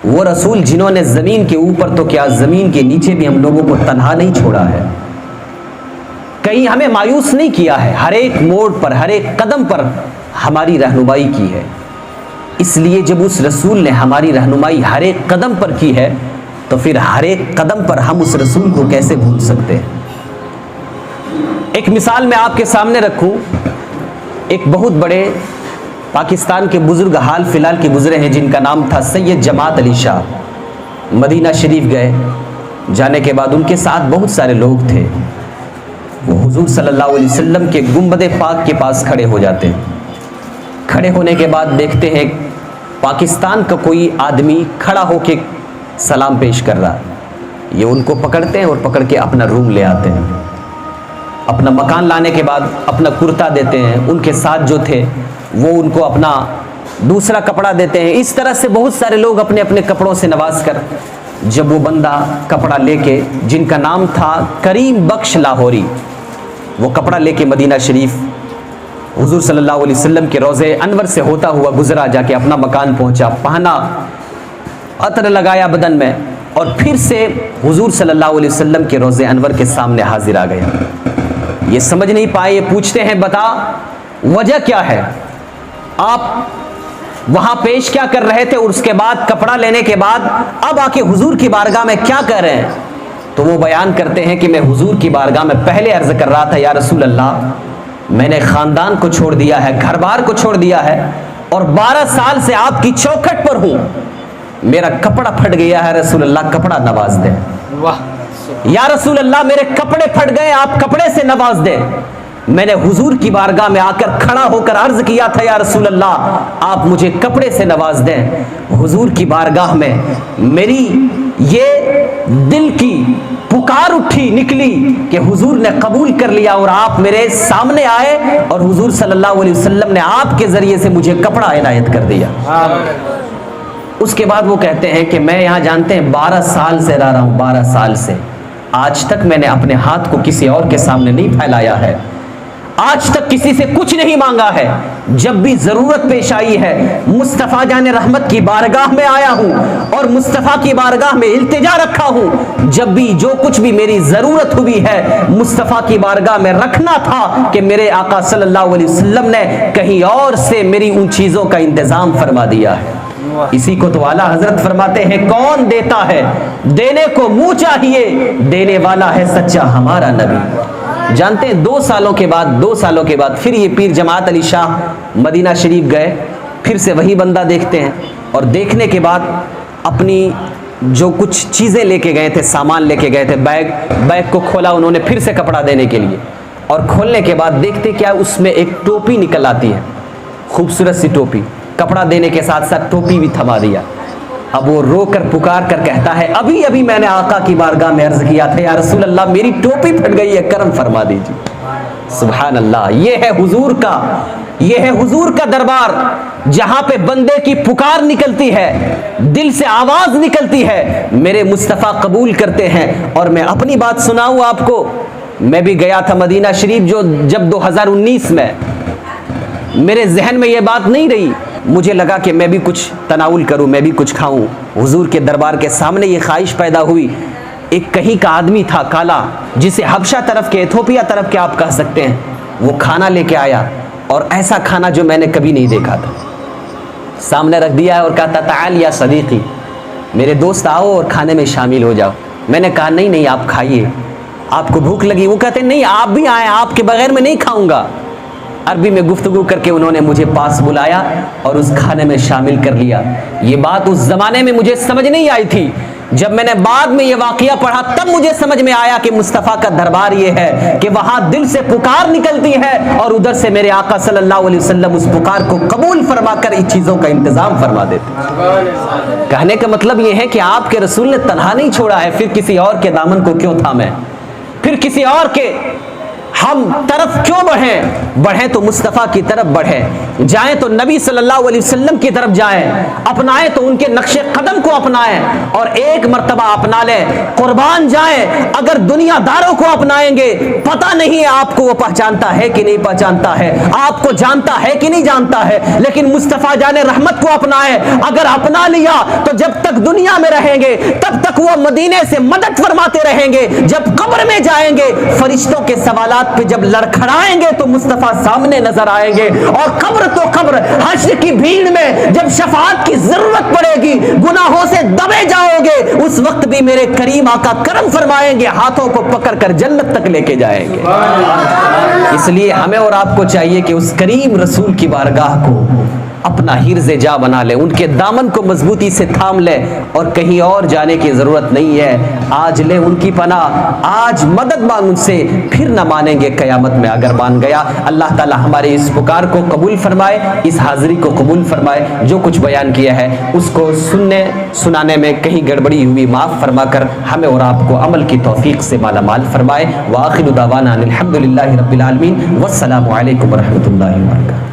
وہ رسول جنہوں نے زمین کے اوپر تو کیا زمین کے نیچے بھی ہم لوگوں کو تنہا نہیں چھوڑا ہے، کہیں ہمیں مایوس نہیں کیا ہے، ہر ایک موڑ پر ہر ایک قدم پر ہماری رہنمائی کی ہے۔ اس لیے جب اس رسول نے ہماری رہنمائی ہر ایک قدم پر کی ہے تو پھر ہر ایک قدم پر ہم اس رسول کو کیسے بھول سکتے ہیں۔ ایک مثال میں آپ کے سامنے رکھوں، ایک بہت بڑے پاکستان کے بزرگ حال فی الحال کے گزرے ہیں جن کا نام تھا سید جماعت علی شاہ۔ مدینہ شریف گئے، جانے کے بعد ان کے ساتھ بہت سارے لوگ تھے، وہ حضور صلی اللہ علیہ وسلم کے گنبد پاک کے پاس کھڑے ہو جاتے ہیں۔ کھڑے ہونے کے بعد دیکھتے ہیں پاکستان کا کوئی آدمی کھڑا ہو کے سلام پیش کر رہا، یہ ان کو پکڑتے ہیں اور پکڑ کے اپنا روم لے آتے ہیں۔ اپنا مکان لانے کے بعد اپنا کرتا دیتے ہیں، ان کے ساتھ جو تھے وہ ان کو اپنا دوسرا کپڑا دیتے ہیں۔ اس طرح سے بہت سارے لوگ اپنے اپنے کپڑوں سے نواز کر، جب وہ بندہ کپڑا لے کے، جن کا نام تھا کریم بخش لاہوری، وہ کپڑا لے کے مدینہ شریف حضور صلی اللہ علیہ وسلم کے روضے انور سے ہوتا ہوا گزرا، جا کے اپنا مکان پہنچا، پہنا، عطر لگایا بدن میں، اور پھر سے حضور صلی اللہ علیہ وسلم کے روضے انور کے سامنے حاضر آ گیا۔ یہ سمجھ نہیں پائے، یہ پوچھتے ہیں بتا وجہ کیا ہے، آپ وہاں پیش کیا کر رہے تھے، اور اس کے بعد کپڑا لینے کے بعد اب آ کے حضور کی بارگاہ میں کیا کر رہے ہیں؟ تو وہ بیان کرتے ہیں کہ میں حضور کی بارگاہ میں پہلے عرض کر رہا تھا، یا رسول اللہ میں نے خاندان کو چھوڑ دیا ہے، گھر بار کو چھوڑ دیا ہے، اور 12 سال سے آپ کی چوکھٹ پر ہوں، میرا کپڑا پھٹ گیا ہے، رسول اللہ کپڑا نواز دیں۔ یا رسول اللہ میرے کپڑے پھٹ گئے، آپ کپڑے سے نواز دیں۔ میں نے حضور کی بارگاہ میں آ کر کھڑا ہو کر عرض کیا تھا، یا رسول اللہ آپ مجھے کپڑے سے نواز دیں۔ حضور کی بارگاہ میں میری یہ دل کی پکار اٹھی نکلی کہ حضور نے قبول کر لیا، اور آپ میرے سامنے آئے، اور حضور صلی اللہ علیہ وسلم نے آپ کے ذریعے سے مجھے کپڑا عنایت کر دیا۔ اس کے بعد وہ کہتے ہیں کہ میں یہاں جانتے ہیں 12 سال سے رہ رہا ہوں، 12 سال سے آج تک میں نے اپنے ہاتھ کو کسی اور کے سامنے نہیں پھیلایا ہے، آج تک کسی سے کچھ نہیں مانگا ہے، جب بھی ضرورت پیش آئی ہے مصطفیٰ جان رحمت کی بارگاہ میں آیا ہوں، اور مصطفیٰ کی بارگاہ میں التجا رکھا ہوں، جب بھی جو کچھ بھی میری ضرورت ہوئی ہے مصطفیٰ کی بارگاہ میں رکھنا تھا کہ میرے آقا صلی اللہ علیہ وسلم نے کہیں اور سے میری ان چیزوں کا انتظام فرما دیا ہے۔ اسی کو تو اعلیٰ حضرت فرماتے ہیں، کون دیتا ہے دینے کو منہ چاہیے، دینے والا ہے سچا ہمارا نبی۔ جانتے ہیں 2 سالوں کے بعد پھر یہ پیر جماعت علی شاہ مدینہ شریف گئے، پھر سے وہی بندہ دیکھتے ہیں، اور دیکھنے کے بعد اپنی جو کچھ چیزیں لے کے گئے تھے، سامان لے کے گئے تھے، بیگ کو کھولا انہوں نے پھر سے کپڑا دینے کے لیے، اور کھولنے کے بعد دیکھتے کیا اس میں ایک ٹوپی نکل آتی ہے، خوبصورت سی ٹوپی، کپڑا دینے کے ساتھ ساتھ ٹوپی بھی تھما دیا۔ اب وہ رو کر پکار کر کہتا ہے، ابھی میں نے آقا کی بارگاہ میں عرض کیا تھا، یا رسول اللہ میری ٹوپی پھٹ گئی ہے، کرم فرما دیجیے۔ سبحان اللہ، یہ ہے حضور کا دربار، جہاں پہ بندے کی پکار نکلتی ہے، دل سے آواز نکلتی ہے، میرے مصطفیٰ قبول کرتے ہیں۔ اور میں اپنی بات سناؤں آپ کو، میں بھی گیا تھا مدینہ شریف جب 2019 میں، میرے ذہن میں یہ بات نہیں رہی، مجھے لگا کہ میں بھی کچھ تناول کروں، میں بھی کچھ کھاؤں۔ حضور کے دربار کے سامنے یہ خواہش پیدا ہوئی، ایک کہیں کا آدمی تھا کالا، جسے حبشہ طرف کے، ایتھوپیا طرف کے آپ کہہ سکتے ہیں، وہ کھانا لے کے آیا، اور ایسا کھانا جو میں نے کبھی نہیں دیکھا تھا، سامنے رکھ دیا ہے اور کہتا تعال یا صدیقی، میرے دوست آؤ اور کھانے میں شامل ہو جاؤ۔ میں نے کہا نہیں آپ کھائیے، آپ کو بھوک لگی؟ وہ کہتے نہیں آپ بھی آئیں، آپ کے بغیر میں نہیں کھاؤں گا۔ عربی میں گفتگو کر کے انہوں نے مجھے پاس بلایا اور اس کھانے میں شامل کر لیا۔ یہ بات اس زمانے میں مجھے سمجھ نہیں آئی تھی، جب میں نے بعد میں یہ واقعہ پڑھا تب مجھے سمجھ میں آیا کہ مصطفیٰ کا دربار یہ ہے کہ وہاں دل سے پکار نکلتی ہے، اور ادھر سے میرے آقا صلی اللہ علیہ وسلم اس پکار کو قبول فرما کر ان چیزوں کا انتظام فرما دیتے۔ کہنے کا مطلب یہ ہے کہ آپ کے رسول نے تنہا نہیں چھوڑا ہے، پھر کسی اور کے دامن کو کیوں تھامیں، پھر کسی اور کے ہم طرف کیوں بڑھیں تو مصطفیٰ کی طرف بڑھیں، جائیں تو نبی صلی اللہ علیہ وسلم کی طرف جائیں، اپنائیں تو ان کے نقش قدم کو اپنائیں، اور ایک مرتبہ اپنا لیں، قربان جائیں۔ اگر دنیا داروں کو اپنائیں گے، پتہ نہیں آپ کو وہ پہچانتا ہے کہ نہیں پہچانتا ہے، آپ کو جانتا ہے کہ نہیں جانتا ہے، لیکن مصطفیٰ جان رحمت کو اپنائیں۔ اگر اپنا لیا تو جب تک دنیا میں رہیں گے تب تک وہ مدینے سے مدد فرماتے رہیں گے، جب قبر میں جائیں گے فرشتوں کے سوالات پہ جب لڑکھڑائیں گے تو مصطفیٰ سامنے نظر آئیں گے، اور قبر تو قبر، حشر کی بھیڑ میں جب شفاعت کی ضرورت پڑے گی، گناہوں سے دبے جاؤ گے، اس وقت بھی میرے کریم آقا کرم فرمائیں گے، ہاتھوں کو پکڑ کر جنت تک لے کے جائیں گے۔ اس لیے ہمیں اور آپ کو چاہیے کہ اس کریم رسول کی بارگاہ کو اپنا حرز جا بنا لے، ان کے دامن کو مضبوطی سے تھام لے، اور کہیں اور جانے کی ضرورت نہیں ہے۔ آج لے ان کی پناہ، آج مدد مانگ ان سے، پھر نہ مانیں گے قیامت میں اگر مان گیا۔ اللہ تعالی ہمارے اس پکار کو قبول فرمائے، اس حاضری کو قبول فرمائے، جو کچھ بیان کیا ہے اس کو سننے سنانے میں کہیں گڑبڑی ہوئی معاف فرما کر ہمیں اور آپ کو عمل کی توفیق سے مالا مال فرمائے۔ وآخر دعوانا الحمدللہ رب العالمین، والسلام علیکم ورحمۃ اللہ وبرکاتہ۔